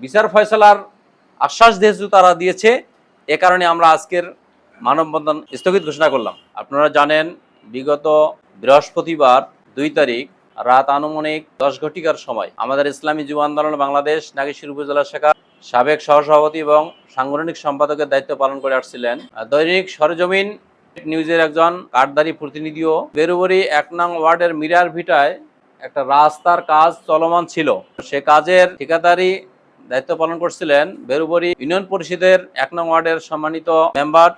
বিচার ফয়সালার আশ্বাস যেহেতু তারা দিয়েছে, এ কারণে আমরা আজকের মানববন্ধন স্থগিত ঘোষণা করলাম। আপনারা জানেন, বিগত বৃহস্পতিবার 2 তারিখ রাত আনুমানিক 10 ঘটিকার সময় আমাদের ইসলামী যুব আন্দোলন বাংলাদেশ নাগেশ্বরী উপজেলা শাখার সাবেক সহসভাপতি এবং সাংগঠনিক সম্পাদকের দায়িত্ব পালন করে আসছিলেন দৈনিক সরেজমিন নিউজের একজন কার্ডধারী প্রতিনিধিও বেরুবরি 1 নং ওয়ার্ডের মিরার ভিটায় একটা রাস্তার কাজ চলমান ছিল। সে কাজের ঠিকাদারি দায়িত্ব পালন করছিলেন বেরুবরি ইউনিয়ন পরিষদের 1 নং ওয়ার্ডের সম্মানিত মেম্বার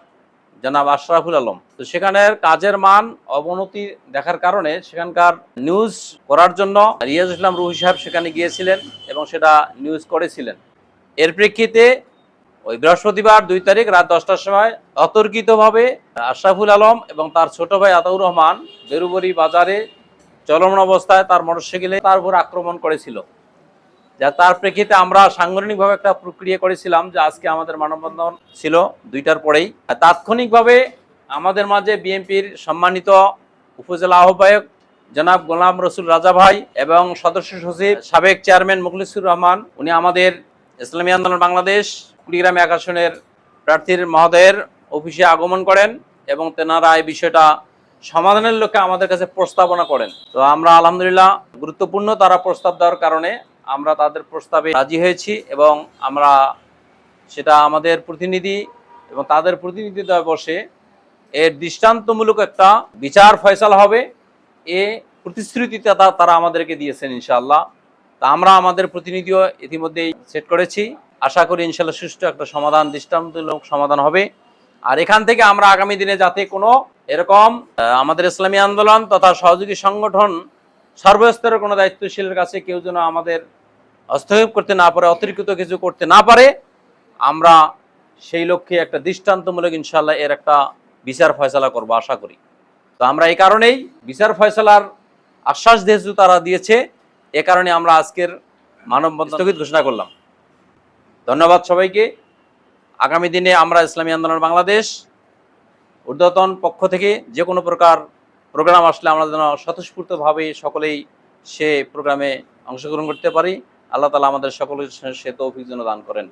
জনাব আশরাফুল আলম। তো সেখানের কাজের মান অবনতি দেখার কারণে সেখানকার নিউজ করার জন্য রিয়াজ ইসলাম রুহি সাহেব সেখানে গিয়েছিলেন এবং সেটা নিউজ করেছিলেন। এর প্রেক্ষিতে ওই বৃহস্পতিবার 2 তারিখ রাত 10টার সময় অতর্কিতভাবে আশরাফুল আলম এবং তার ছোট ভাই আতাউর রহমান বেরুবরি বাজারে চলমান অবস্থায় তার মোটরসাইকেলে তার উপর আক্রমণ করেছিল। যা তার প্রেক্ষিতে আমরা সাংগঠনিকভাবে একটা প্রক্রিয়া করেছিলাম যে আজকে আমাদের মানববন্ধন ছিল 2টার পরেই। তাৎক্ষণিকভাবে আমাদের মাঝে বিএনপির সম্মানিত উপজেলা আহ্বায়ক জনাব গোলাম রসুল রাজা ভাই এবং সদস্য সচিব সাবেক চেয়ারম্যান মুখলিসুর রহমান, উনি আমাদের ইসলামী আন্দোলন বাংলাদেশ কুড়িগ্রাম 1 আসনের প্রার্থীর মহোদয়ের অফিসে আগমন করেন এবং তেনারা এই বিষয়টা সমাধানের লক্ষ্যে আমাদের কাছে প্রস্তাবনা করেন। তো আমরা আলহামদুলিল্লাহ গুরুত্বপূর্ণ তারা প্রস্তাব দেওয়ার কারণে আমরা তাদের প্রস্তাবে রাজি হয়েছি এবং আমরা সেটা আমাদের প্রতিনিধি এবং তাদের প্রতিনিধি বসে এর দৃষ্টান্তমূলক একটা বিচার ফয়সালা হবে, এ প্রতিশ্রুতিটা তারা আমাদেরকে দিয়েছেন ইনশাআল্লাহ। তা আমরা আমাদের প্রতিনিধিও ইতিমধ্যেই সেট করেছি, আশা করি ইনশাআল্লাহ সুষ্ঠু একটা সমাধান, দৃষ্টান্তমূলক সমাধান হবে। আর এখান থেকে আমরা আগামী দিনে যাতে কোনো এরকম আমাদের ইসলামী আন্দোলন তথা সহযোগী সংগঠন সর্বস্তরের কোনো দায়িত্বশীলের কাছে কেউ যেন আমাদের হস্তক্ষেপ করতে না পারে, অতিরিক্ত কিছু করতে না পারে, আমরা সেই লক্ষ্যে একটা দৃষ্টান্তমূলক ইনশাআল্লাহ এর একটা বিচার ফয়সালা করবো আশা করি। তো আমরা এই কারণেই বিচার ফয়সালার আশ্বাস যেহেতু তারা দিয়েছে, এ কারণে আমরা আজকের মানববন্ধন স্থগিত ঘোষণা করলাম। ধন্যবাদ সবাইকে। আগামী দিনে আমরা ইসলামী আন্দোলন বাংলাদেশ ঊর্ধ্বতন পক্ষ থেকে যে কোনো প্রকার প্রোগ্রাম আসলে আমরা যেন স্বতঃস্ফূর্তভাবে সকলেই সে প্রোগ্রামে অংশগ্রহণ করতে পারি। আল্লাহ তাআলা আমাদের সকলের সে তৌফিক যেন দান করেন।